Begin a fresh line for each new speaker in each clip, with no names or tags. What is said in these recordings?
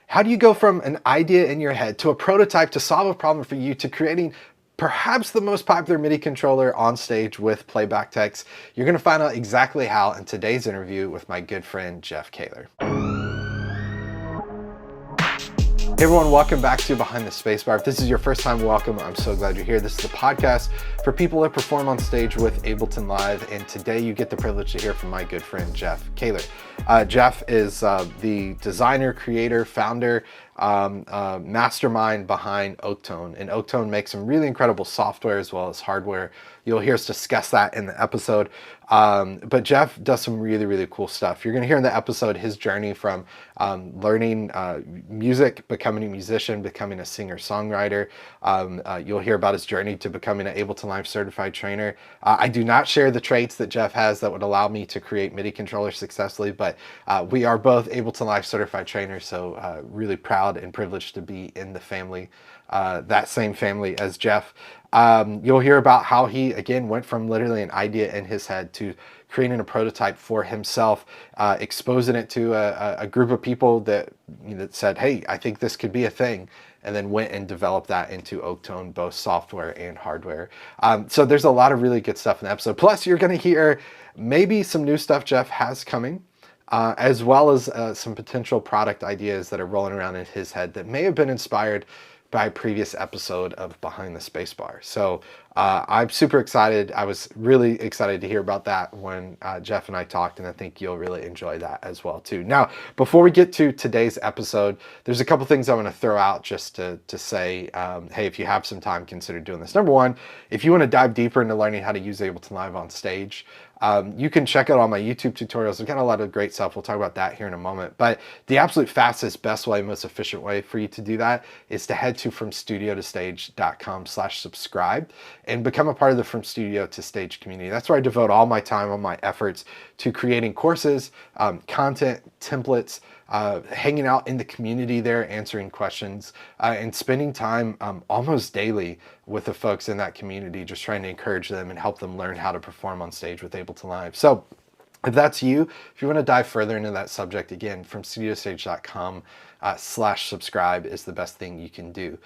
How do you go from an idea in your head to a prototype to solve a problem for you to creating perhaps the most popular MIDI controller on stage with playback text? You're going to find out exactly how in today's interview with my good friend, Jeff Caylor. Hey everyone, welcome back to Behind the Spacebar. If this is your first time, welcome. I'm so glad you're here. This is the podcast for people that perform on stage with Ableton Live, and today you get the privilege to hear from my good friend, Jeff Caylor. Jeff is the designer, creator, founder, mastermind behind Oaktone, and Oaktone makes some really incredible software as well as hardware. You'll hear us discuss that in the episode. But Jeff does some really, really cool stuff. You're going to hear in the episode his journey from learning music, becoming a musician, becoming a singer-songwriter. You'll hear about his journey to becoming an Ableton Live Certified Trainer. I do not share the traits that Jeff has that would allow me to create MIDI controllers successfully, but we are both Ableton Live Certified Trainers, so really proud and privileged to be in the family, that same family as Jeff. You'll hear about how he, again, went from literally an idea in his head to creating a prototype for himself, exposing it to a group of people that said, hey, I think this could be a thing, and then went and developed that into Oaktone, both software and hardware. So there's a lot of really good stuff in the episode. Plus, you're going to hear maybe some new stuff Jeff has coming, as well as some potential product ideas that are rolling around in his head that may have been inspired by a previous episode of Behind the Spacebar. So I'm super excited. I was really excited to hear about that when Jeff and I talked, and I think you'll really enjoy that as well too. Now, before we get to today's episode, there's a couple things I want to throw out just to say, hey, if you have some time, consider doing this. Number one, if you want to dive deeper into learning how to use Ableton Live on stage, you can check out all my YouTube tutorials. I've got a lot of great stuff. We'll talk about that here in a moment. But the absolute fastest, best way, most efficient way for you to do that is to head to FromStudioToStage.com/subscribe and become a part of the From Studio to Stage community. That's where I devote all my time, all my efforts to creating courses, content, templates, hanging out in the community there, answering questions, and spending time almost daily with the folks in that community, just trying to encourage them and help them learn how to perform on stage with Ableton Live. So if that's you, if you want to dive further into that subject, again, FromStudioToStage.com/subscribe is the best thing you can do.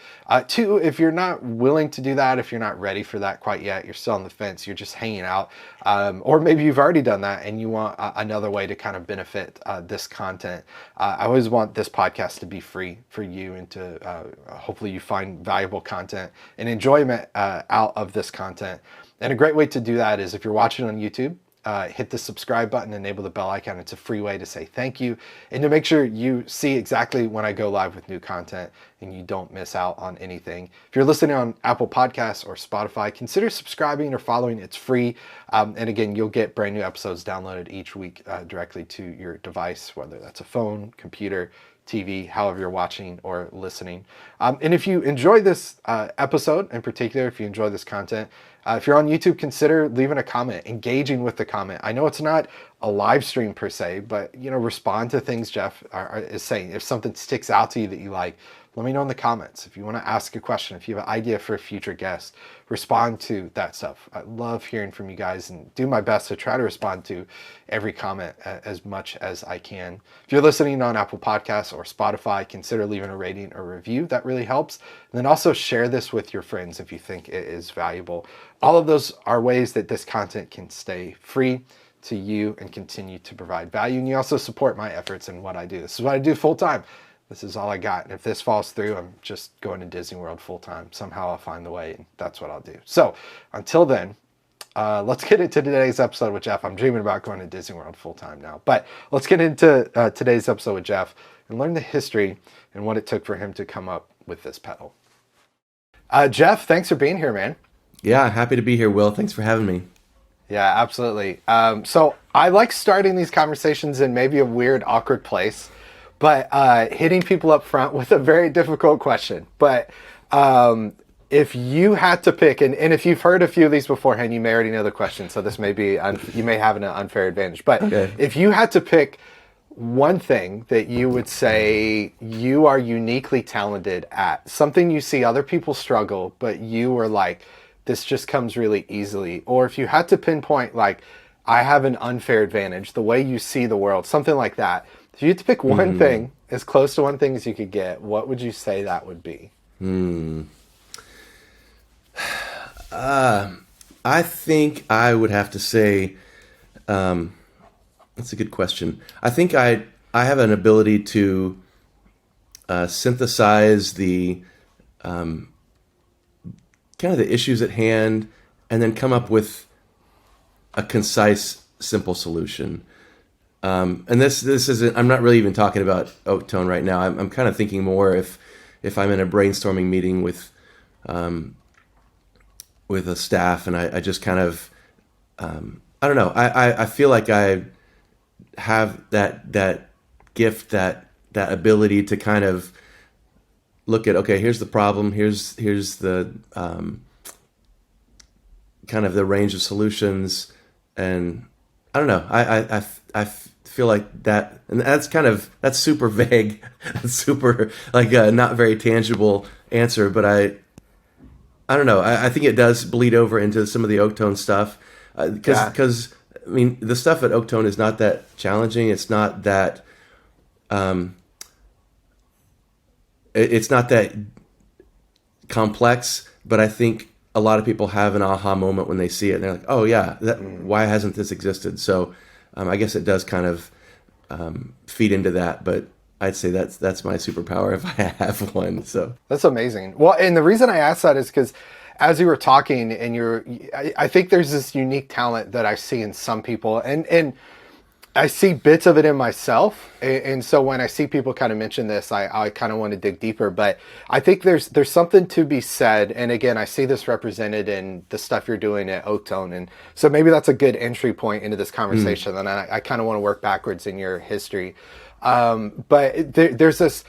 Two, if you're not willing to do that, if you're not ready for that quite yet, you're still on the fence, you're just hanging out, or maybe you've already done that and you want another way to kind of benefit this content. I always want this podcast to be free for you and to hopefully you find valuable content and enjoyment out of this content. And a great way to do that is if you're watching on YouTube, hit the subscribe button, enable the bell icon. It's a free way to say thank you and to make sure you see exactly when I go live with new content and you don't miss out on anything. If you're listening on Apple Podcasts or Spotify, consider subscribing or following. It's free. And again, you'll get brand new episodes downloaded each week directly to your device, whether that's a phone, computer, TV, however you're watching or listening. And if you enjoy this episode in particular, if you enjoy this content, if you're on YouTube, consider leaving a comment, engaging with the comment. I know it's not a live stream per se, but respond to things Jeff is saying. If something sticks out to you that you like, let me know in the comments. If you want to ask a question, if you have an idea for a future guest, respond to that stuff. I love hearing from you guys and do my best to try to respond to every comment as much as I can. If you're listening on Apple Podcasts or Spotify, consider leaving a rating or review. That really helps. And then also share this with your friends if you think it is valuable. All of those are ways that this content can stay free to you and continue to provide value. And you also support my efforts in what I do. This is what I do full time. This is all I got. And if this falls through, I'm just going to Disney World full time. Somehow I'll find the way, and that's what I'll do. So until then, let's get into today's episode with Jeff. I'm dreaming about going to Disney World full time now. But let's get into today's episode with Jeff and learn the history and what it took for him to come up with this pedal. Jeff, thanks for being here, man.
Yeah, happy to be here, Will. Thanks for having me.
Yeah, absolutely. So I like starting these conversations in maybe a weird, awkward place, but hitting people up front with a very difficult question. But if you had to pick, and if you've heard a few of these beforehand, you may already know the question, so this may be, you may have an unfair advantage. But okay, if you had to pick one thing that you would say you are uniquely talented at, something you see other people struggle, but you were like, this just comes really easily. Or if you had to pinpoint, like, I have an unfair advantage, the way you see the world, something like that. If you had to pick one thing as close to one thing as you could get, what would you say that would be?
I think I would have to say, that's a good question. I think I have an ability to synthesize the kind of the issues at hand, and then come up with a concise, simple solution. And this isn't. I'm not really even talking about Oaktone right now. I'm kind of thinking more if I'm in a brainstorming meeting with a staff, and I just kind of I don't know. I feel like I have that gift, that ability to kind of look at, okay, here's the problem, here's the kind of the range of solutions, and I don't know. I feel like that, and that's super vague, that's super like a not very tangible answer, but I don't know. I think it does bleed over into some of the Oaktone stuff, because I mean, the stuff at Oaktone is not that challenging. It's not that it's not that complex, but I think a lot of people have an aha moment when they see it, and they're like, "Oh yeah, why hasn't this existed?" So I guess it does kind of feed into that, but I'd say that's my superpower if I have one. So
that's amazing. Well, and the reason I asked that is because as you were talking, and I think there's this unique talent that I see in some people, and I see bits of it in myself. And so when I see people kind of mention this, I kind of want to dig deeper. But I think there's something to be said. And again, I see this represented in the stuff you're doing at Oaktone. And so maybe that's a good entry point into this conversation. And I kind of want to work backwards in your history. But there's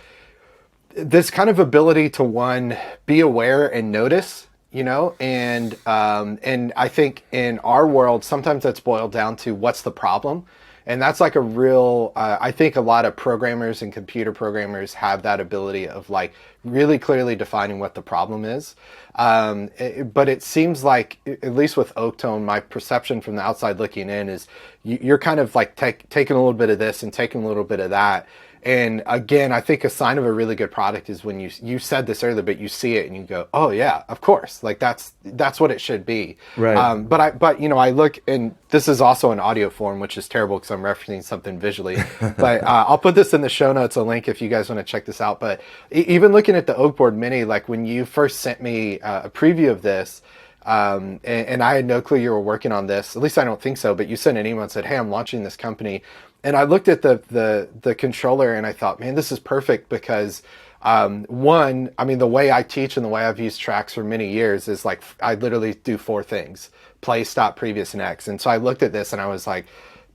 this kind of ability to, one, be aware and notice, you know, and I think in our world, sometimes that's boiled down to what's the problem. And that's like a real, I think a lot of programmers and computer programmers have that ability of like really clearly defining what the problem is. But it seems like, at least with Oaktone, my perception from the outside looking in is you're kind of like taking a little bit of this and taking a little bit of that. And again, I think a sign of a really good product is when you said this earlier, but you see it and you go, oh yeah, of course. Like that's what it should be.
Right.
But you know, I look, and this is also an audio form, which is terrible because I'm referencing something visually, but I'll put this in the show notes, a link if you guys want to check this out. But even looking at the Oakboard Mini, like when you first sent me a preview of this, and I had no clue you were working on this, at least I don't think so, but you sent an email and said, hey, I'm launching this company. And I looked at the controller and I thought, man, this is perfect because, one, I mean, the way I teach and the way I've used tracks for many years is like, I literally do 4 things: play, stop, previous, next. And so I looked at this and I was like,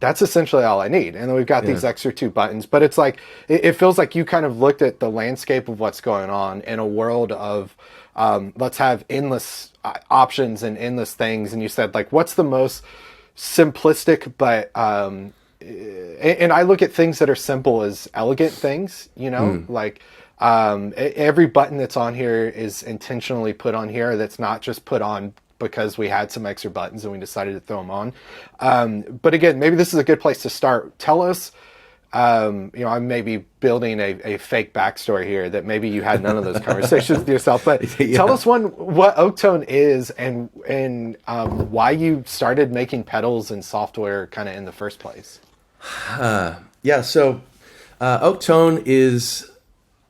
that's essentially all I need. And then we've got these extra 2 buttons, but it's like, it feels like you kind of looked at the landscape of what's going on in a world of, let's have endless options and endless things. And you said like, what's the most simplistic, but, and I look at things that are simple as elegant things, you know, like every button that's on here is intentionally put on here. That's not just put on because we had some extra buttons and we decided to throw them on. But again, maybe this is a good place to start. Tell us, you know, I may be building a fake backstory here that maybe you had none of those conversations with yourself, but tell us what Oaktone is and why you started making pedals and software kind of in the first place.
So Oaktone is,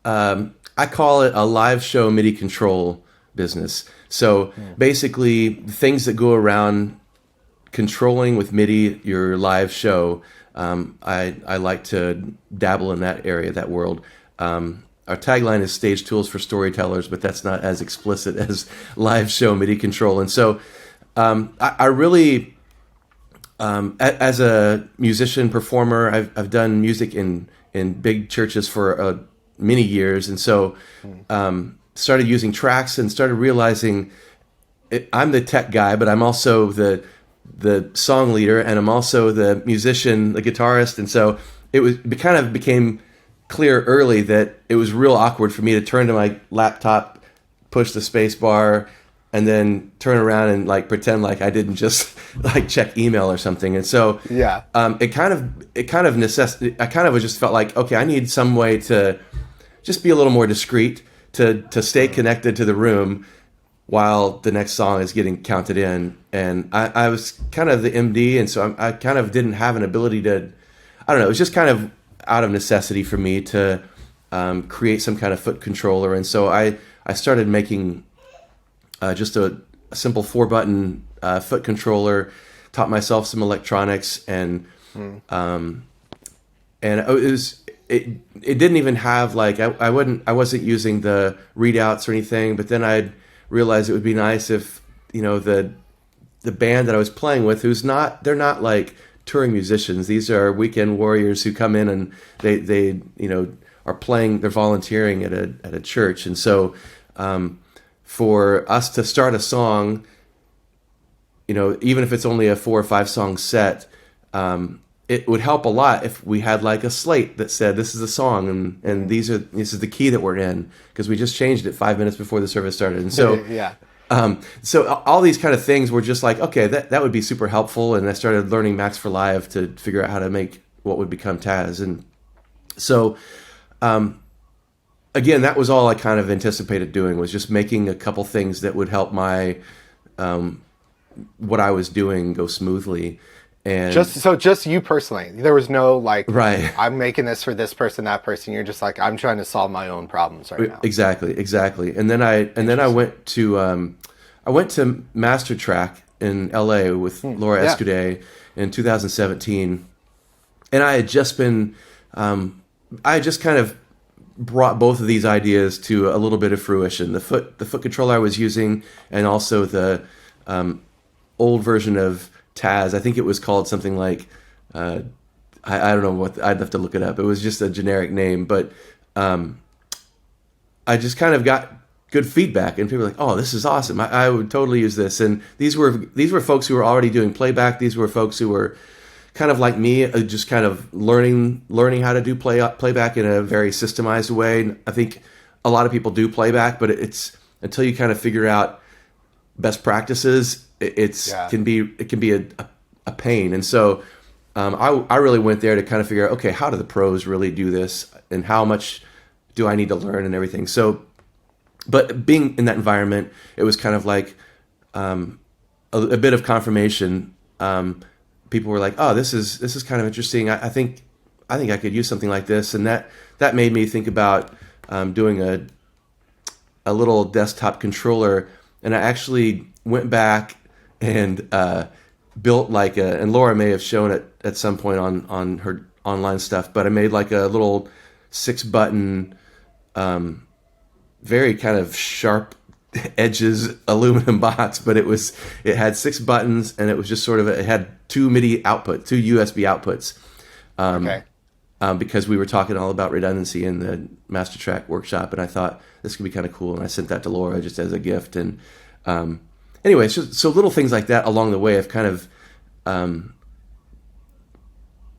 I call it a live show MIDI control business. So basically things that go around controlling with MIDI your live show, I like to dabble in that area, that world. Our tagline is stage tools for storytellers, but that's not as explicit as live show MIDI control. And so I really, as a musician, performer, I've done music in big churches for many years. And so started using tracks and started realizing I'm the tech guy, but I'm also the song leader, and I'm also the musician, the guitarist. And so it kind of became clear early that it was real awkward for me to turn to my laptop, push the space bar, and then turn around and like pretend like I didn't just like check email or something. And so
Yeah.
it kind of I kind of just felt like, okay, I need some way to just be a little more discreet, to stay connected to the room while the next song is getting counted in. And I was kind of the MD, and so I kind of didn't have an ability to, I don't know, it was just kind of out of necessity for me to create some kind of foot controller. And so I started making just a simple 4-button foot controller, taught myself some electronics, and it didn't even have like, I wasn't using the readouts or anything, but then I'd realized it would be nice if, you know, the band that I was playing with, they're not like touring musicians. These are weekend warriors who come in and they you know, are playing, they're volunteering at a church. And so for us to start a song, you know, even if it's only a 4 or 5 song set, it would help a lot if we had like a slate that said, this is the song, and this is the key that we're in, because we just changed it 5 minutes before the service started. And so
Yeah.
So all these kind of things were just like, okay, that would be super helpful. And I started learning Max for Live to figure out how to make what would become Taz. And so, again, that was all I kind of anticipated doing, was just making a couple things that would help my, what I was doing go smoothly. And
just you personally, there was no like,
right,
I'm making this for this person, that person. You're just like, I'm trying to solve my own problems right now.
Exactly. And then I went to Master Track in LA with Laura Escuday in 2017, and I had just been, I just kind of brought both of these ideas to a little bit of fruition. The foot controller I was using, and also the old version of Taz. I think it was called something like, I don't know what, I'd have to look it up. It was just a generic name, but I just kind of got good feedback, and people were like, oh, this is awesome. I would totally use this. And these were folks who were already doing playback. These were folks who were kind of like me, just kind of learning how to do playback in a very systemized way. I think a lot of people do playback, but it's until you kind of figure out best practices, it can be a pain. And so I really went there to kind of figure out, okay, how do the pros really do this, and how much do I need to learn and everything. So, but being in that environment, it was kind of like a bit of confirmation. People were like, oh, this is kind of interesting. I think I could use something like this. And that made me think about doing a little desktop controller. And I actually went back and built like and Laura may have shown it at some point on her online stuff, but I made like a little 6-button, very kind of sharp edges aluminum box, but it had 6 buttons, and it was just sort of it had 2 MIDI output, 2 USB outputs. Because we were talking all about redundancy in the Master Track workshop, and I thought this could be kind of cool, and I sent that to Laura just as a gift. And anyway, so little things like that along the way have kind of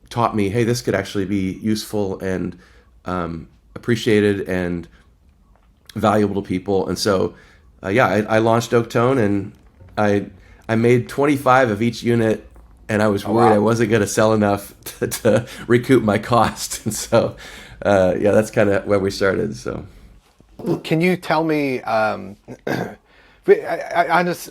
taught me, hey, this could actually be useful and appreciated and valuable to people. And so I launched Oaktone, and I made 25 of each unit, and I was worried I wasn't going to sell enough to recoup my cost. And so that's kind of where we started. So
can you tell me, honestly,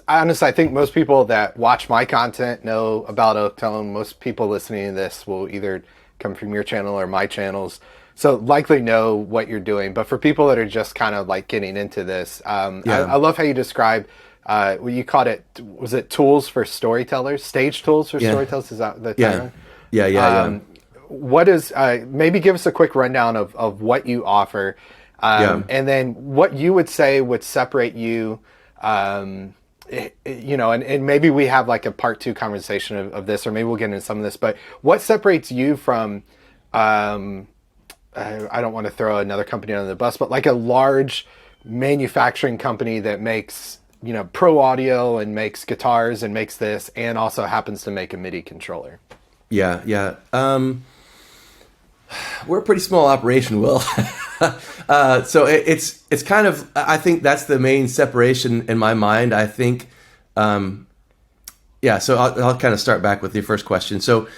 I think most people that watch my content know about Oaktone. Most people listening to this will either come from your channel or my channels, so likely know what you're doing. But for people that are just kind of like getting into this, I love how you describe, you called it, was it tools for storytellers, stage tools for storytellers? Is that the title?
Yeah.
What is, maybe give us a quick rundown of what you offer, and then what you would say would separate you, and maybe we have like a part 2 conversation of this, or maybe we'll get into some of this, but what separates you from, I don't want to throw another company under the bus, but like a large manufacturing company that makes, pro audio and makes guitars and makes this, and also happens to make a MIDI controller.
Yeah. We're a pretty small operation, Will. So it's kind of, I think that's the main separation in my mind. I think, yeah. So I'll kind of start back with your first question. So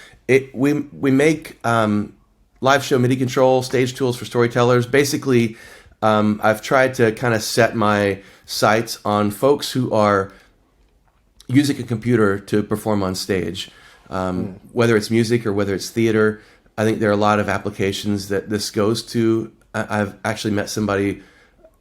we make live show MIDI control stage tools for storytellers. Basically, I've tried to kind of set my sights on folks who are using a computer to perform on stage, whether it's music or whether it's theater. I think there are a lot of applications that this goes to. I've actually met somebody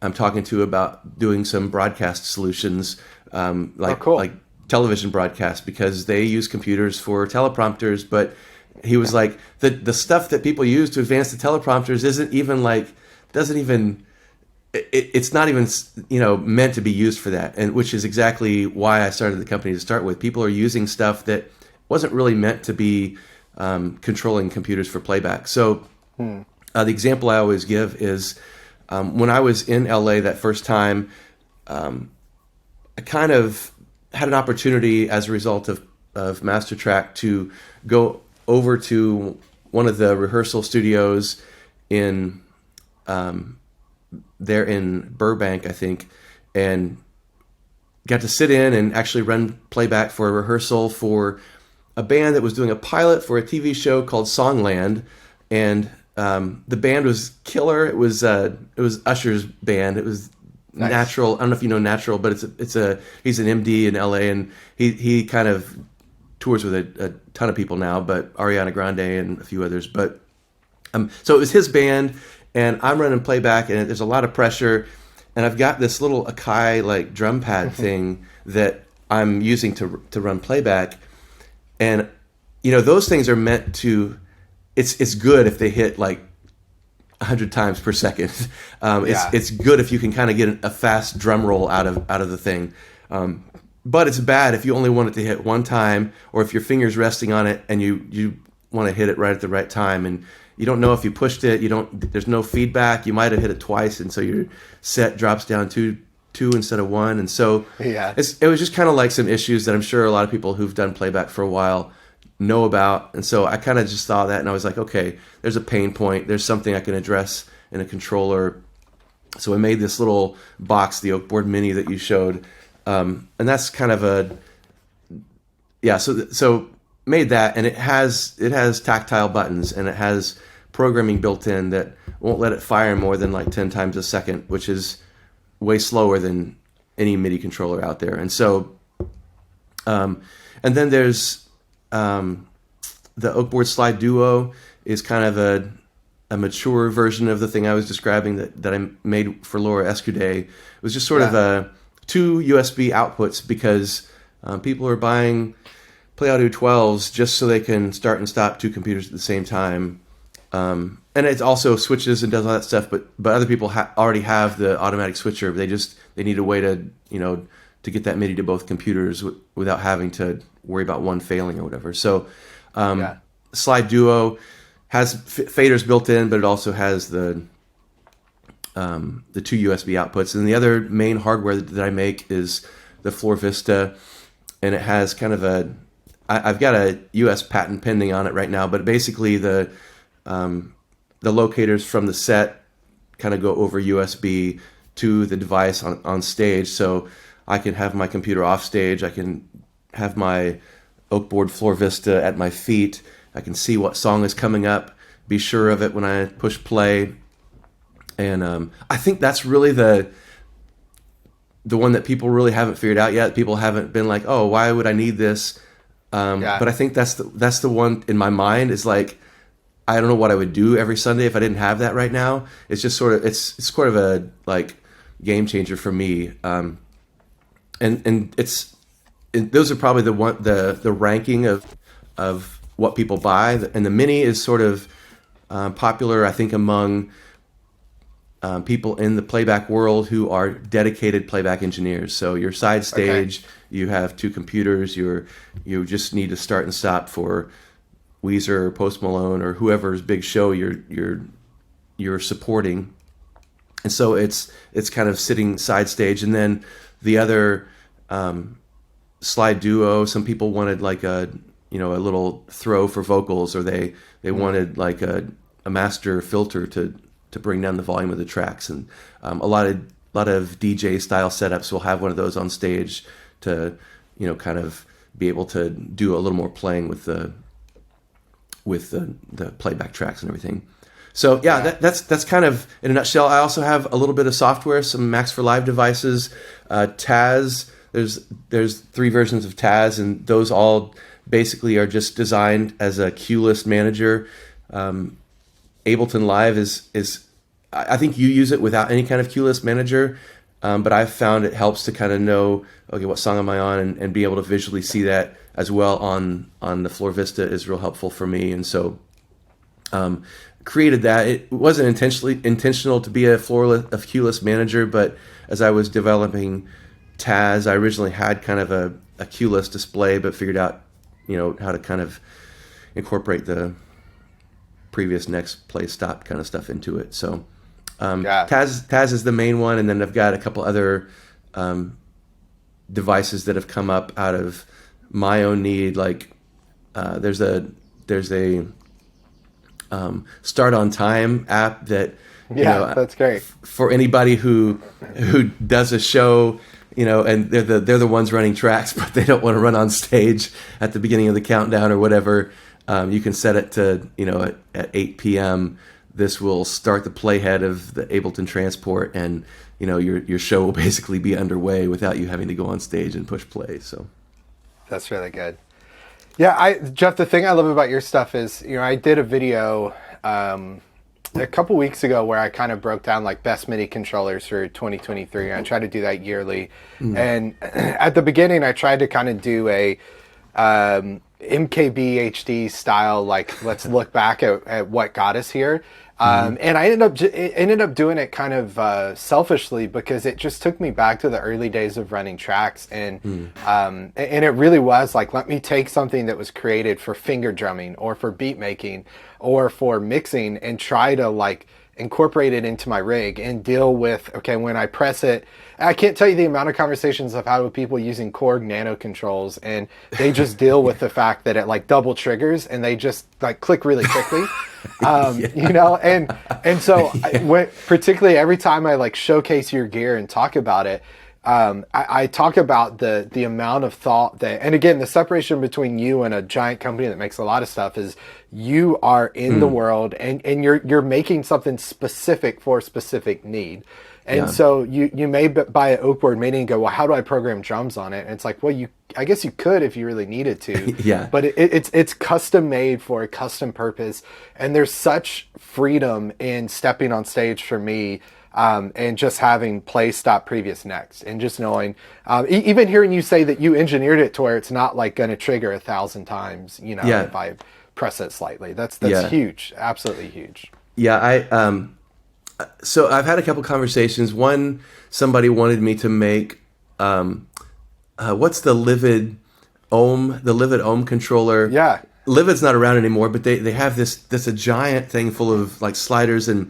I'm talking to about doing some broadcast solutions, like television broadcast, because they use computers for teleprompters. But he was like, the stuff that people use to advance the teleprompters it's not even meant to be used for that, and which is exactly why I started the company to start with. People are using stuff that wasn't really meant to be controlling computers for playback. So the example I always give is when I was in LA that first time, I kind of had an opportunity as a result of MasterTrack to go over to one of the rehearsal studios in there in Burbank, I think, and got to sit in and actually run playback for a rehearsal for a band that was doing a pilot for a TV show called Songland, and the band was killer. It was Usher's band. It was nice. Natural. I don't know if you know Natural, but he's an MD in LA, and he kind of tours with a ton of people now, but Ariana Grande and a few others. But so it was his band, and I'm running playback, and there's a lot of pressure, and I've got this little Akai like drum pad thing that I'm using to run playback, and those things are meant to. It's good if they hit like 100 times per second. It's good if you can kind of get a fast drum roll out of the thing. But it's bad if you only want it to hit one time, or if your finger's resting on it and you want to hit it right at the right time, and you don't know if you pushed it. There's no feedback. You might have hit it twice, and so your set drops down to two instead of one. And so it was just kind of like some issues that I'm sure a lot of people who've done playback for a while know about. And so I kind of just saw that, and I was like, okay, there's a pain point. There's something I can address in a controller. So I made this little box, the Oakboard Mini that you showed. And that's kind of so made that, and it has tactile buttons, and it has programming built in that won't let it fire more than like 10 times a second, which is way slower than any MIDI controller out there. And so, and then there's the Oakboard Slide Duo is kind of a mature version of the thing I was describing that I made for Laura Escuday. It was just sort of two USB outputs, because people are buying Play Audio 12s just so they can start and stop two computers at the same time. And it also switches and does all that stuff, but other people already have the automatic switcher. They need a way to to get that MIDI to both computers without having to worry about one failing or whatever. So Slide Duo has faders built in, but it also has the two USB outputs. And the other main hardware that I make is the Floor Vista, and it has kind of I've got a US patent pending on it right now, but basically the locators from the set kind of go over USB to the device on stage. So I can have my computer off stage. I can have my Oakboard Floor Vista at my feet. I can see what song is coming up, be sure of it when I push play. And I think that's really the one that people really haven't figured out yet. People haven't been like, oh, why would I need this? But I think that's the one in my mind is like, I don't know what I would do every Sunday if I didn't have that right now. It's just sort of, it's sort of a like game changer for me. And those are probably the ranking of what people buy. And the Mini is sort of popular, I think, among people in the playback world who are dedicated playback engineers. So your side stage, you have two computers. You just need to start and stop for Weezer or Post Malone or whoever's big show you're supporting. And so it's kind of sitting side stage. And then the other Slide Duo, some people wanted like a little throw for vocals, or they wanted like a a master filter to bring down the volume of the tracks. And a lot of DJ style setups will have one of those on stage to, kind of be able to do a little more playing with the playback tracks and everything. So that's kind of in a nutshell. I also have a little bit of software, some Max for Live devices, Taz. There's 3 versions of Taz, and those all basically are just designed as a cue list manager. Ableton Live is I think you use it without any kind of cue list manager, but I've found it helps to kind of know, okay, what song am I on, and be able to visually see that as well on the Floor Vista is real helpful for me. And so created that. It wasn't intentional to be a cue list manager, but as I was developing Taz, I originally had kind of a cue list display, but figured out how to kind of incorporate the previous, next, play, stop kind of stuff into it. So Taz is the main one, and then I've got a couple other devices that have come up out of my own need. Like there's a Start on Time app that
that's great
for anybody who does a show. And they're the ones running tracks, but they don't want to run on stage at the beginning of the countdown or whatever. You can set it to, at 8 p.m. This will start the playhead of the Ableton transport, and your show will basically be underway without you having to go on stage and push play. So
that's really good. Yeah, Jeff, the thing I love about your stuff is, I did a video a couple weeks ago where I kind of broke down like best MIDI controllers for 2023. I try to do that yearly. And at the beginning, I tried to kind of do a MKB HD style, like let's look back at what got us here. And I ended up doing it kind of selfishly, because it just took me back to the early days of running tracks, and it really was like, let me take something that was created for finger drumming or for beat making or for mixing and try to like incorporate it into my rig and deal with, okay, when I press it, I can't tell you the amount of conversations I've had with people using Korg nano controls, and they just deal with the fact that it like double triggers and they just like click really quickly. And so particularly every time I like showcase your gear and talk about it, I talk about the amount of thought that, and again, the separation between you and a giant company that makes a lot of stuff is you are in the world and you're making something specific for a specific need. And so you may buy an Oakboard Mini and go, well, how do I program drums on it? And it's like, well, I guess you could if you really needed to. But it's custom made for a custom purpose. And there's such freedom in stepping on stage for me, and just having play, stop, previous, next, and just knowing, even hearing you say that you engineered it to where it's not like going to trigger 1,000 times, if I press it slightly. That's huge, absolutely huge.
So I've had a couple conversations. One, somebody wanted me to make, what's the Livid Ohm controller?
Yeah.
Livid's not around anymore, but they have this a giant thing full of like sliders and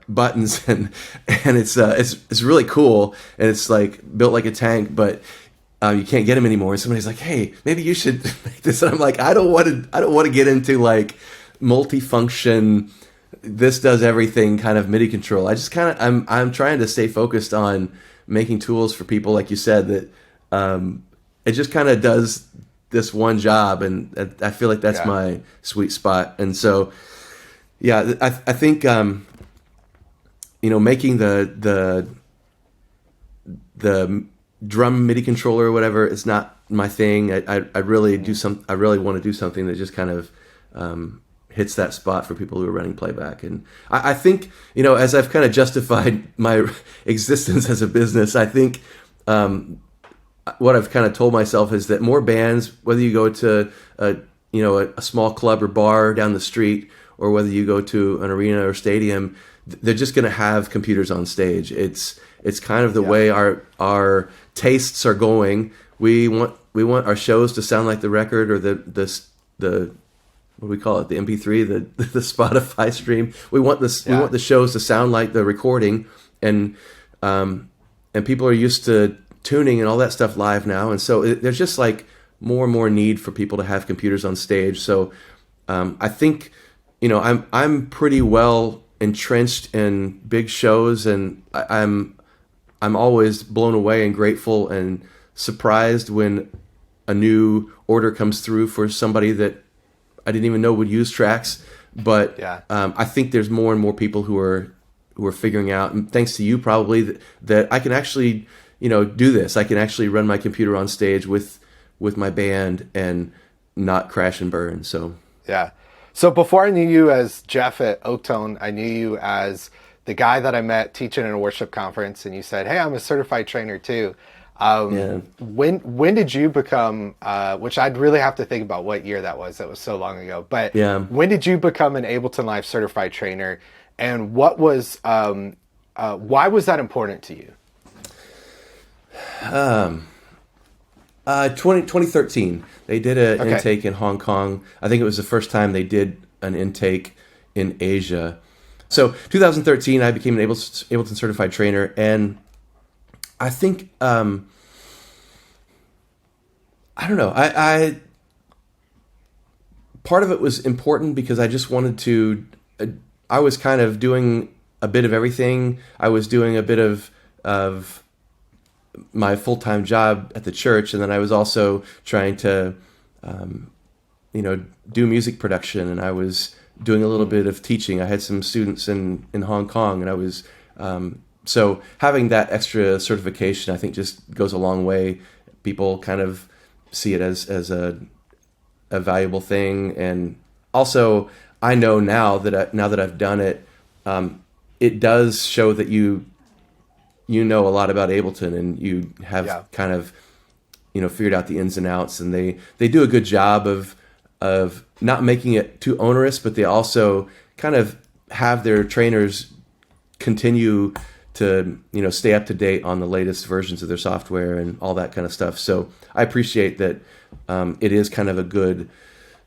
buttons, and it's really cool, and it's like built like a tank, but you can't get them anymore. And somebody's like, hey, maybe you should make this. And I'm like, I don't want to get into like multifunction, this does everything kind of MIDI control. I just kind of I'm trying to stay focused on making tools for people, like you said, that it just kind of does this one job, and I feel like that's my sweet spot. And so I think making the drum MIDI controller or whatever is not my thing. I really I really want to do something that just kind of hits that spot for people who are running playback. And I think, as I've kind of justified my existence as a business, I think what I've kind of told myself is that more bands, whether you go to a small club or bar down the street, or whether you go to an arena or stadium, they're just going to have computers on stage. It's kind of the way our tastes are going. We want our shows to sound like the record, or the what do we call it? The MP3, the Spotify stream. We want this. We want the shows to sound like the recording, and people are used to tuning and all that stuff live now, and so there's just like more and more need for people to have computers on stage. So I think I'm pretty well entrenched in big shows, and I'm always blown away and grateful and surprised when a new order comes through for somebody that I didn't even know would use tracks. But I think there's more and more people who are figuring out, and thanks to you probably, that I can actually do this. I can actually run my computer on stage with my band and not crash and burn. So
yeah. So before I knew you as Jeff at Oaktone, I knew you as the guy that I met teaching at a worship conference, and you said, "Hey, I'm a certified trainer too." When did you become? Which I'd really have to think about what year that was. That was so long ago. But when did you become an Ableton Live certified trainer, and what was? Why was that important to you?
2013, they did an intake in Hong Kong. I think it was the first time they did an intake in Asia. So 2013, I became an Ableton Certified Trainer, and I think, I don't know, I part of it was important because I just wanted to, I was kind of doing a bit of everything. I was doing a bit of my full-time job at the church, and then I was also trying to, do music production, and I was doing a little bit of teaching. I had some students in Hong Kong, and I was, so having that extra certification, I think, just goes a long way. People kind of see it as a valuable thing, and also I know now that I've done it, it does show that you know a lot about Ableton, and you have kind of figured out the ins and outs, and they do a good job of not making it too onerous, but they also kind of have their trainers continue to stay up to date on the latest versions of their software and all that kind of stuff. So I appreciate that. It is kind of a good,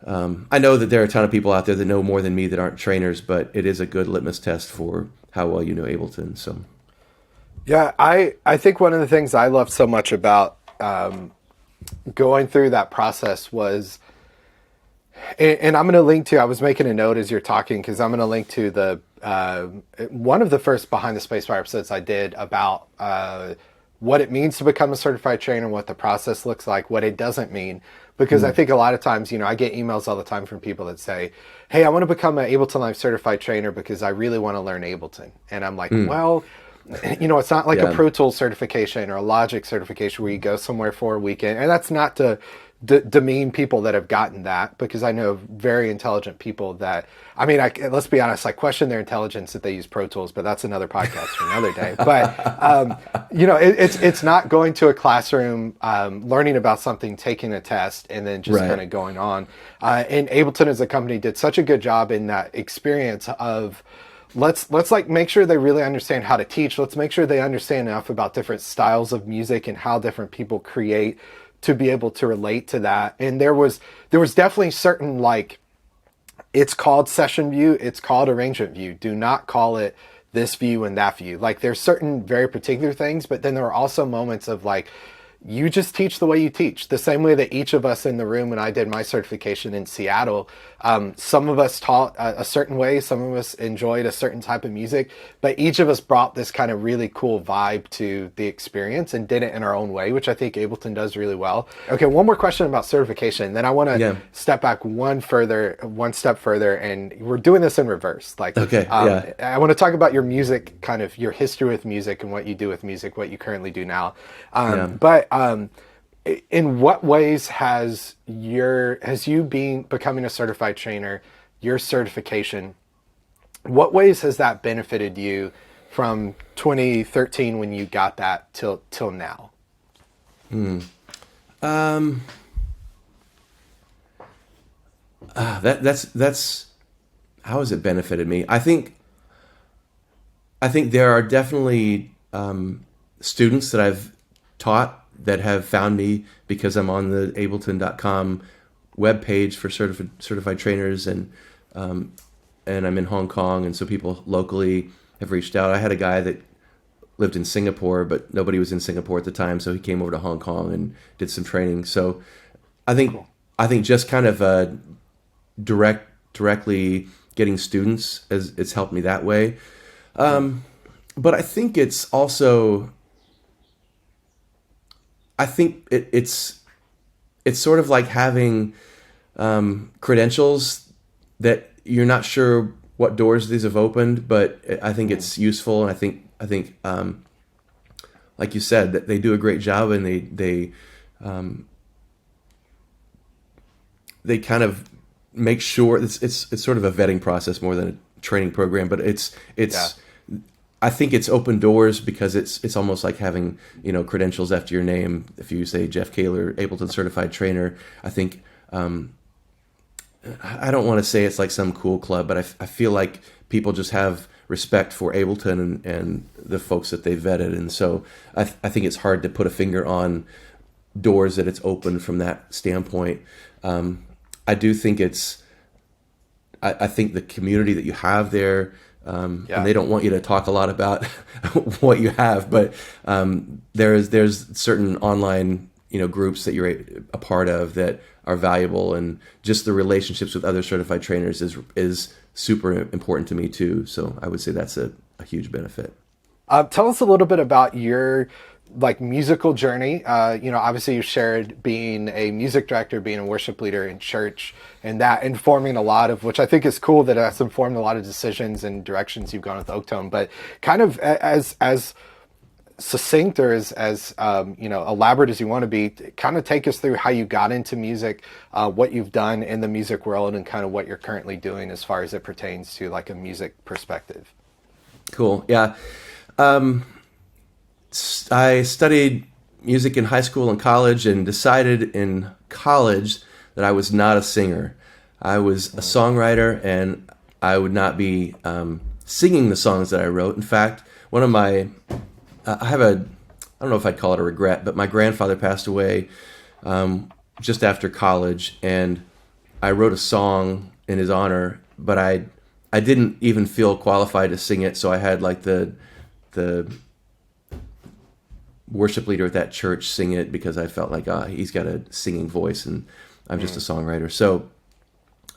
I know that there are a ton of people out there that know more than me that aren't trainers, but it is a good litmus test for how well you know Ableton. So
yeah, I think one of the things I loved so much about going through that process was, and I'm going to link to, I was making a note as you're talking, because I'm going to link to the one of the first Behind the Spacebar episodes I did about what it means to become a certified trainer, what the process looks like, what it doesn't mean. Because I think a lot of times, I get emails all the time from people that say, "Hey, I want to become an Ableton Live certified trainer because I really want to learn Ableton." And I'm like, well, it's not like a Pro Tools certification or a Logic certification where you go somewhere for a weekend. And that's not to demean people that have gotten that, because I know very intelligent people that, let's be honest, I question their intelligence that they use Pro Tools, but that's another podcast for another day. But, it's not going to a classroom, learning about something, taking a test, and then just kind of going on. And Ableton as a company did such a good job in that experience of, let's make sure they really understand how to teach. Let's make sure they understand enough about different styles of music and how different people create to be able to relate to that. And there was definitely certain, it's called session view, it's called arrangement view. Do not call it this view and that view. There's certain very particular things, but then there are also moments of you just teach the way you teach. The same way that each of us in the room, when I did my certification in Seattle, some of us taught a certain way, some of us enjoyed a certain type of music, but each of us brought this kind of really cool vibe to the experience and did it in our own way, which I think Ableton does really well. Okay, one more question about certification, then I want to step back one step further, and we're doing this in reverse. I want to talk about your music, kind of your history with music and what you do with music, what you currently do now. But in what ways has you becoming a certified trainer, your certification, what ways has that benefited you from 2013 when you got that till now?
That's how has it benefited me? I think there are definitely students that I've taught that have found me because I'm on the Ableton.com webpage for certified trainers, and I'm in Hong Kong, and so people locally have reached out. I had a guy that lived in Singapore, but nobody was in Singapore at the time, so he came over to Hong Kong and did some training. So I think just kind of directly getting students, as it's helped me that way. But I think it's also, it's sort of like having credentials that you're not sure what doors these have opened, but I think it's useful, and I think like you said, that they do a great job, and they kind of make sure it's sort of a vetting process more than a training program, but it's I think it's open doors because it's almost like having, credentials after your name. If you say Jeff Caylor, Ableton Certified Trainer, I think, I don't want to say it's like some cool club, but I feel like people just have respect for Ableton and the folks that they vetted. And so I think it's hard to put a finger on doors that it's open from that standpoint. I do think I think the community that you have there, and they don't want you to talk a lot about what you have, but there's certain online groups that you're a part of that are valuable, and just the relationships with other certified trainers is super important to me too. So I would say that's a huge benefit.
Tell us a little bit about your musical journey. Obviously you shared being a music director, being a worship leader in church, and that informing a lot of, which I think is cool, that has informed a lot of decisions and directions you've gone with Oaktone. But kind of as succinct or as elaborate as you want to be, kind of take us through how you got into music, what you've done in the music world, and kind of what you're currently doing as far as it pertains to a music perspective.
Cool. Yeah. I studied music in high school and college, and decided in college that I was not a singer. I was a songwriter, and I would not be singing the songs that I wrote. In fact, one of my, I don't know if I'd call it a regret, but my grandfather passed away just after college, and I wrote a song in his honor, but I didn't even feel qualified to sing it, so I had the worship leader at that church sing it, because I felt like he's got a singing voice and I'm just a songwriter. So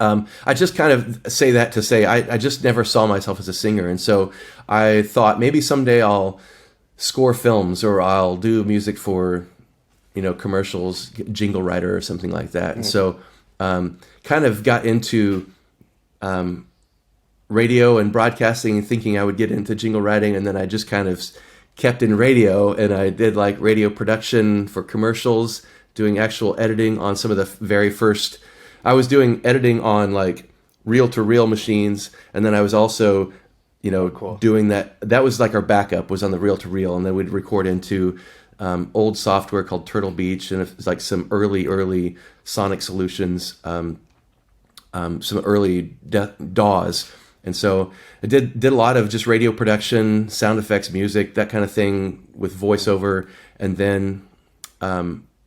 I just kind of say that to say I just never saw myself as a singer, and so I thought maybe someday I'll score films, or I'll do music for commercials, jingle writer or something like that. And so kind of got into radio and broadcasting, and thinking I would get into jingle writing, and then I just kind of kept in radio, and I did radio production for commercials, doing actual editing on some of the very first. I was doing editing on reel-to-reel machines, and then I was also cool. doing that was our backup was on the reel-to-reel, and then we'd record into old software called Turtle Beach, and it was some early Sonic Solutions, some early DAWs. And so I did a lot of just radio production, sound effects, music, that kind of thing with voiceover, and then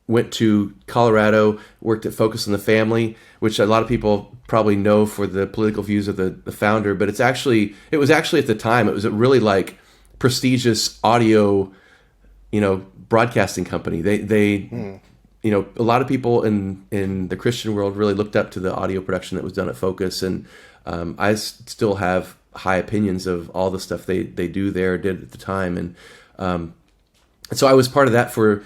went to Colorado, worked at Focus on the Family, which a lot of people probably know for the political views of the founder, but it was actually at the time, it was a really prestigious audio, broadcasting company. They a lot of people in the Christian world really looked up to the audio production that was done at Focus, and I still have high opinions of all the stuff they do there, did at the time. And so I was part of that for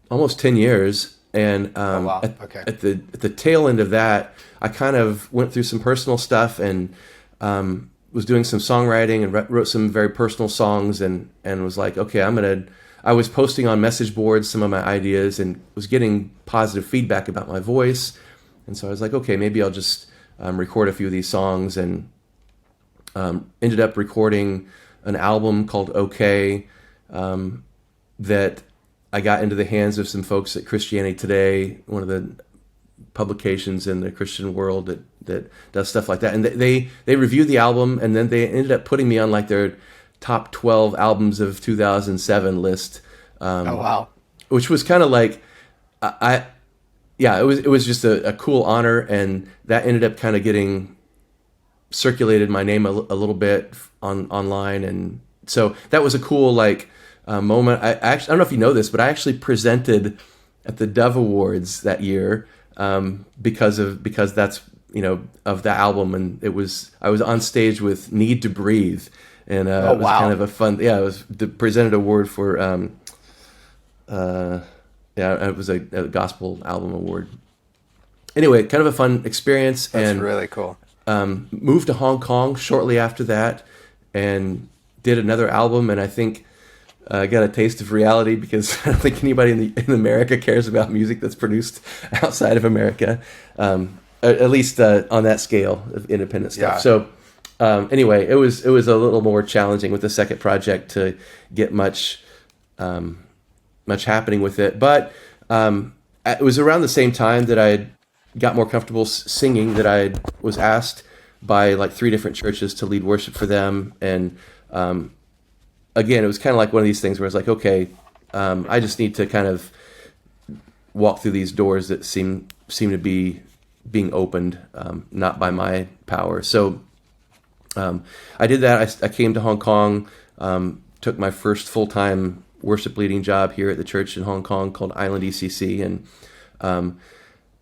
almost 10 years. And
oh, wow. Okay.
at the tail end of that, I kind of went through some personal stuff, and was doing some songwriting, and wrote some very personal songs, and was like, okay, I was posting on message boards some of my ideas, and was getting positive feedback about my voice. And so I was like, okay, maybe I'll just record a few of these songs, and ended up recording an album called OK, that I got into the hands of some folks at Christianity Today, one of the publications in the Christian world that does stuff like that. And they reviewed the album, and then they ended up putting me on their top 12 albums of 2007 list.
Oh, wow.
Which was kind of it was just a cool honor, and that ended up kind of getting circulated my name a little bit online, and so that was a cool moment. I don't know if you know this, but I actually presented at the Dove Awards that year because that's of the album, and I was on stage with Need to Breathe, and it was kind of a fun. Yeah, it was presented award for. It was a gospel album award. Anyway, kind of a fun experience.
That's really cool.
Moved to Hong Kong shortly after that, and did another album, and I think I got a taste of reality because I don't think anybody in America cares about music that's produced outside of America, at least on that scale of independent stuff. So anyway, it was a little more challenging with the second project to get much happening with it. But it was around the same time that I got more comfortable singing that I was asked by like 3 different churches to lead worship for them. And again, it was kind of like one of these things where it's like, okay, I just need to kind of walk through these doors that seem to be being opened, not by my power. So I did that. I came to Hong Kong, took my first full-time worship leading job here at the church in Hong Kong called Island ECC, and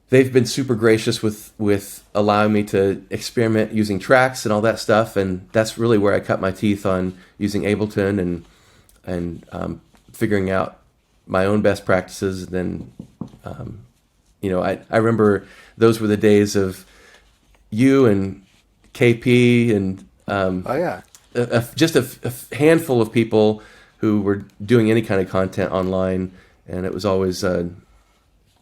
they've been super gracious with allowing me to experiment using tracks and all that stuff, and that's really where I cut my teeth on using Ableton and figuring out my own best practices. And then I remember those were the days of you and KP and just a handful of people who were doing any kind of content online, and it was always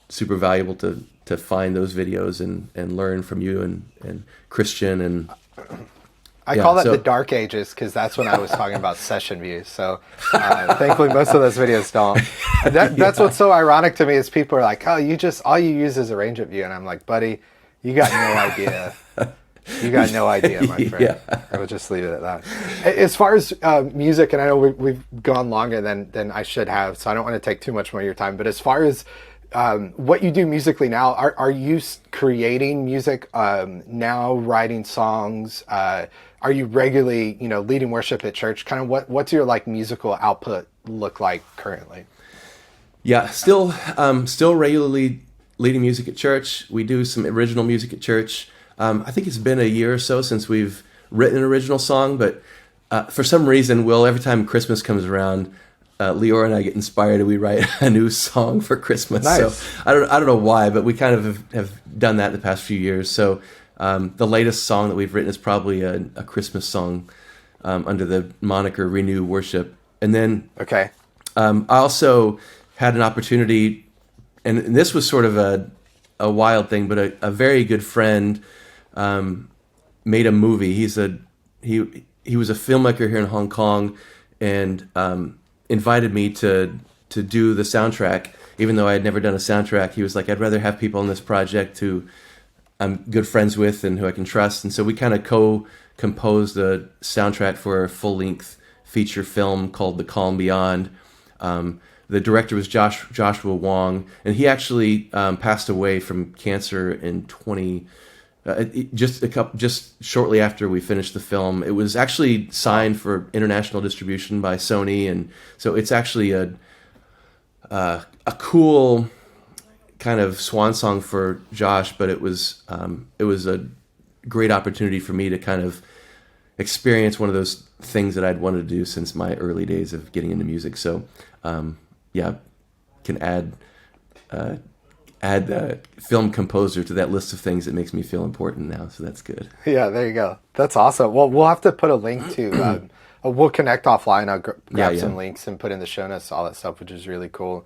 super valuable to find those videos and learn from you and Christian. And
I call that the dark ages, because that's when I was talking about session views. So thankfully most of those videos don't. That's what's so ironic to me is people are like, oh, all you use is arrangement view, and I'm like, buddy, you got no idea. You got no idea, my friend. Yeah. I would just leave it at that. As far as music, and I know we've gone longer than I should have, so I don't want to take too much more of your time, but as far as what you do musically now, are you creating music now, writing songs? Are you regularly, leading worship at church? Kind of what's your like musical output look like currently?
Yeah, still regularly leading music at church. We do some original music at church. I think it's been a year or so since we've written an original song, but for some reason, every time Christmas comes around, Leora and I get inspired and we write a new song for Christmas. Nice. So I don't know why, but we kind of have done that the past few years. So the latest song that we've written is probably a Christmas song under the moniker Renew Worship. And then I also had an opportunity, and this was sort of a wild thing, but a very good friend made a movie. He was a filmmaker here in Hong Kong, and invited me to do the soundtrack, even though I had never done a soundtrack. He was like, I'd rather have people on this project who I'm good friends with and who I can trust. And so we kind of co-composed a soundtrack for a full-length feature film called The Calm Beyond. The director was Joshua Wong, and he actually passed away from cancer in just shortly after we finished the film. It was actually signed for international distribution by Sony, and so it's actually a cool kind of swan song for Josh. But it was a great opportunity for me to kind of experience one of those things that I'd wanted to do since my early days of getting into music. So can add film composer to that list of things that makes me feel important now. So that's good. Yeah,
there you go. That's awesome. Well, we'll have to put a link to, we'll connect offline. I'll grab some links and put in the show notes, all that stuff, which is really cool.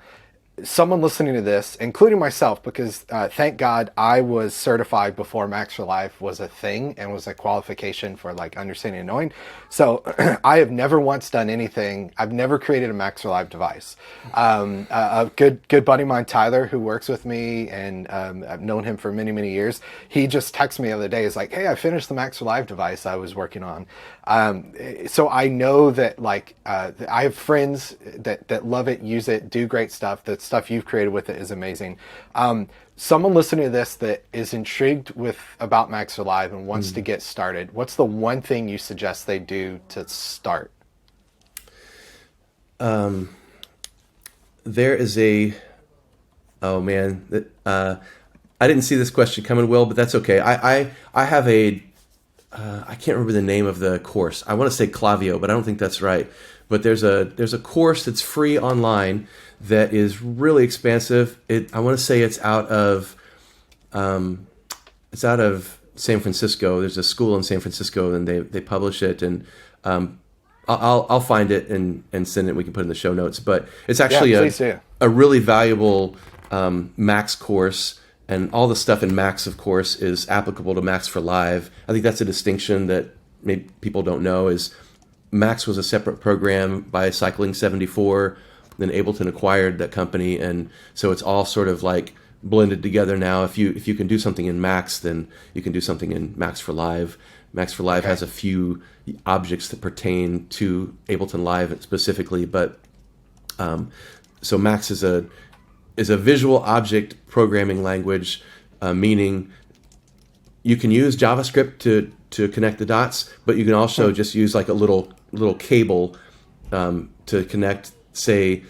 Someone listening to this, including myself, because thank God I was certified before Max for Live was a thing and was a qualification for like understanding and knowing. So I have never once done anything. I've never created a Max for Live device. A good buddy of mine, Tyler, who works with me, and I've known him for many, many years. He just texted me the other day. He's like, hey, I finished the Max for Live device I was working on. So I know that like I have friends that love it, use it, do great stuff. The stuff you've created with it is amazing. Someone listening to this that is intrigued about Max for Live and wants to get started, what's the one thing you suggest they do to start? There
is I didn't see this question coming, Will, but that's okay. I have a I can't remember the name of the course. I want to say Clavio, but I don't think that's right. But there's a course that's free online that is really expansive. I want to say it's out of San Francisco. There's a school in San Francisco, and they publish it, and I'll find it and send it. We can put it in the show notes. But it's actually a really valuable Max course, and all the stuff in Max, of course, is applicable to Max for Live. I think that's a distinction that maybe people don't know, is Max was a separate program by Cycling 74, then Ableton acquired that company, and so it's all sort of like blended together now. If you can do something in Max, then you can do something in Max for Live. Max for Live has a few objects that pertain to Ableton Live specifically, but so Max is a visual object programming language, meaning you can use JavaScript to connect the dots, but you can also just use like a little cable to connect, say,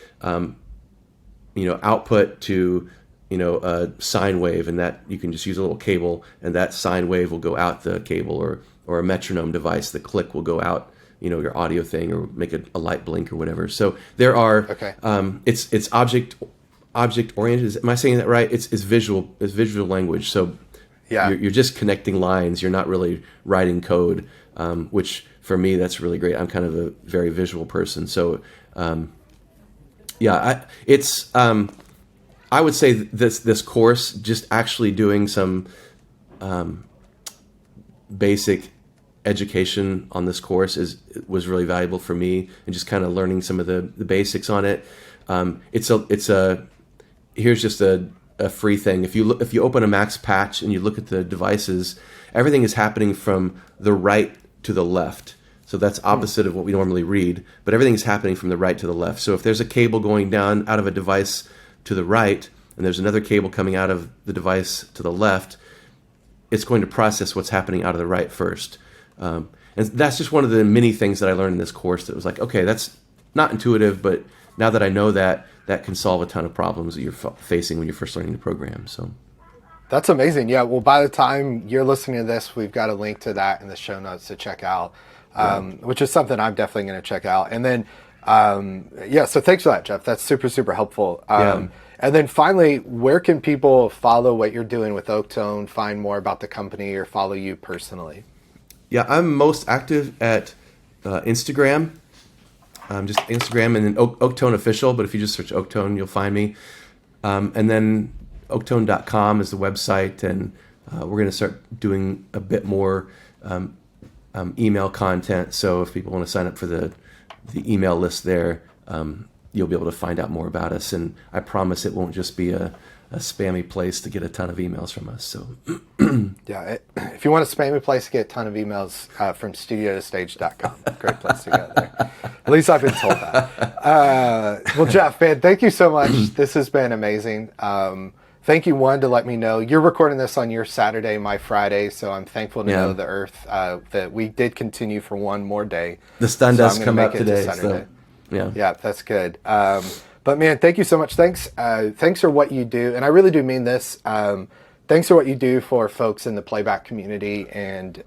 output to a sine wave, and that you can just use a little cable, and that sine wave will go out the cable, or a metronome device. The click will go out, your audio thing, or make a light blink or whatever. So there are it's object oriented. Am I saying that right? It's visual language. So you're just connecting lines. You're not really writing code, which for me, that's really great. I'm kind of a very visual person. So I would say this course, just actually doing some basic education on this course was really valuable for me, and just kind of learning some of the basics on it. Here's just a free thing. If you open a Max patch and you look at the devices, everything is happening from the right to the left. So that's opposite of what we normally read, but everything is happening from the right to the left. So if there's a cable going down out of a device to the right, and there's another cable coming out of the device to the left, it's going to process what's happening out of the right first. And that's just one of the many things that I learned in this course that was like, okay, that's not intuitive, but now that I know that can solve a ton of problems that you're facing when you're first learning the program. So
that's amazing. Yeah, well, by the time you're listening to this, we've got a link to that in the show notes to check out, which is something I'm definitely going to check out. And then, so thanks for that, Jeff. That's super, super helpful. And then finally, where can people follow what you're doing with Oaktone, find more about the company, or follow you personally?
Yeah, I'm most active at Instagram. Just Instagram, and then Oaktone Official, but if you just search Oaktone, you'll find me. And then Oaktone.com is the website, and we're going to start doing a bit more email content. So if people want to sign up for the email list there, you'll be able to find out more about us. And I promise it won't just be a spammy place to get a ton of emails from us. So
if you want a spammy place to get a ton of emails, from studiotostage.com. Great place to go there. At least I've been told that. Well, Jeff, man, thank you so much. This has been amazing. Thank you, to let me know. You're recording this on your Saturday, my Friday, so I'm thankful to know the Earth that we did continue for one more day.
The sun does come out today. So,
yeah, that's good. But man, thank you so much. Thanks for what you do, and I really do mean this. Thanks for what you do for folks in the playback community, and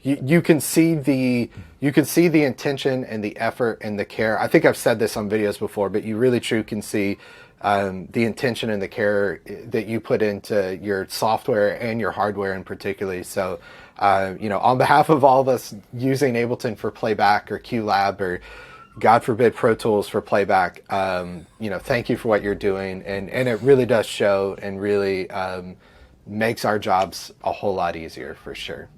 you can see the intention and the effort and the care. I think I've said this on videos before, but you really truly can see the intention and the care that you put into your software and your hardware in particular. So, on behalf of all of us using Ableton for playback, or QLab, or God forbid Pro Tools for playback, thank you for what you're doing, and it really does show, and really makes our jobs a whole lot easier, for sure.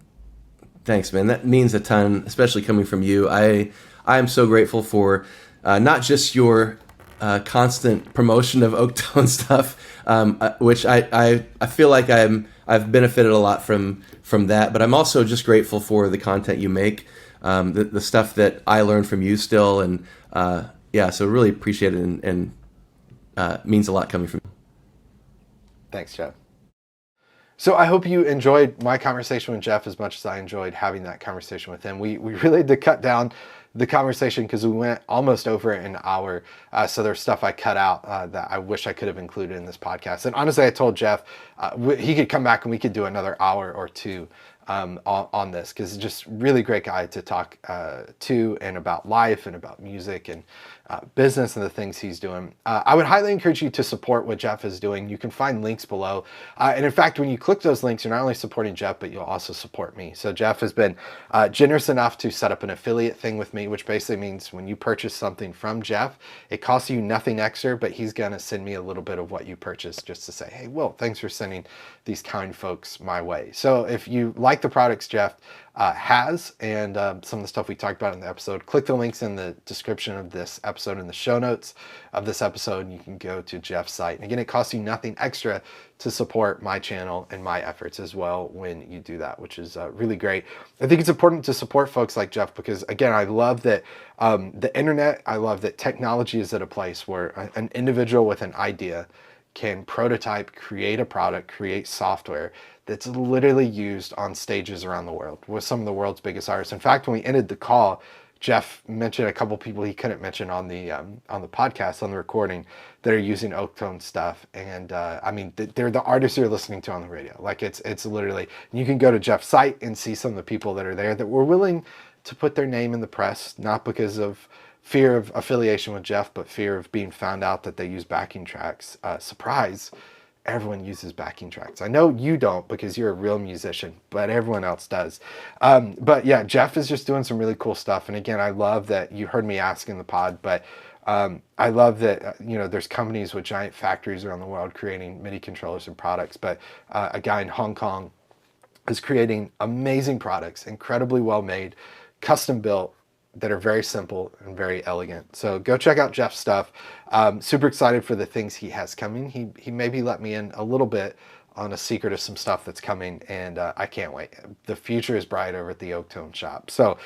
Thanks, man. That means a ton, especially coming from you. I am so grateful for not just your constant promotion of Oaktone stuff, which I feel like I've benefited a lot from that, but I'm also just grateful for the content you make. The stuff that I learned from you still, and so really appreciate it, and means a lot coming from you.
Thanks, Jeff. So I hope you enjoyed my conversation with Jeff as much as I enjoyed having that conversation with him. We really did cut down the conversation because we went almost over an hour. So there's stuff I cut out that I wish I could have included in this podcast. And honestly, I told Jeff he could come back and we could do another hour or two on this, because he's just really great guy to talk to, and about life and about music and business and the things he's doing. I would highly encourage you to support what Jeff is doing. You can find links below. And in fact, when you click those links, you're not only supporting Jeff, but you'll also support me. So Jeff has been generous enough to set up an affiliate thing with me, which basically means when you purchase something from Jeff, it costs you nothing extra, but he's going to send me a little bit of what you purchased just to say, hey, Will, thanks for sending these kind folks my way. So if you like the products Jeff has, and some of the stuff we talked about in the episode, click the links in the description of this episode, in the show notes of this episode, and you can go to Jeff's site. And again, it costs you nothing extra to support my channel and my efforts as well when you do that, which is really great. I think it's important to support folks like Jeff because, again, I love that the internet, I love that technology is at a place where an individual with an idea can prototype, create a product, create software that's literally used on stages around the world with some of the world's biggest artists. In fact, when we ended the call, Jeff mentioned a couple people he couldn't mention on the podcast, on the recording, that are using Oaktone stuff. And I mean, they're the artists you're listening to on the radio. Like it's literally, you can go to Jeff's site and see some of the people that are there that were willing to put their name in the press, not because of fear of affiliation with Jeff, but fear of being found out that they use backing tracks. Surprise, everyone uses backing tracks. I know you don't because you're a real musician, but everyone else does. But yeah, Jeff is just doing some really cool stuff. And again, I love that you heard me ask in the pod, but I love that, there's companies with giant factories around the world creating MIDI controllers and products, but a guy in Hong Kong is creating amazing products, incredibly well made, custom built, that are very simple and very elegant. So go check out Jeff's stuff. Super excited for the things he has coming. He maybe let me in a little bit on a secret of some stuff that's coming, and I can't wait. The future is bright over at the Oaktone shop. So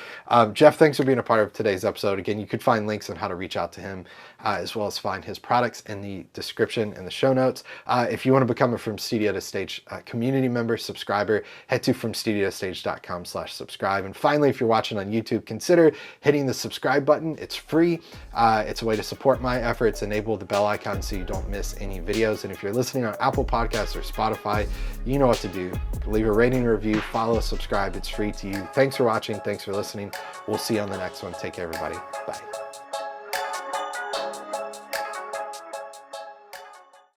Jeff, thanks for being a part of today's episode. Again, you could find links on how to reach out to him, as well as find his products in the description and the show notes. If you want to become a From Studio to Stage community member, subscriber, head to FromStudioToStage.com/subscribe. And finally, if you're watching on YouTube, consider hitting the subscribe button. It's free. It's a way to support my efforts. Enable the bell icon so you don't miss any videos. And if you're listening on Apple Podcasts or Spotify, you know what to do. Leave a rating, review, follow, subscribe. It's free to you. Thanks for watching. Thanks for listening. We'll see you on the next one. Take care, everybody. Bye.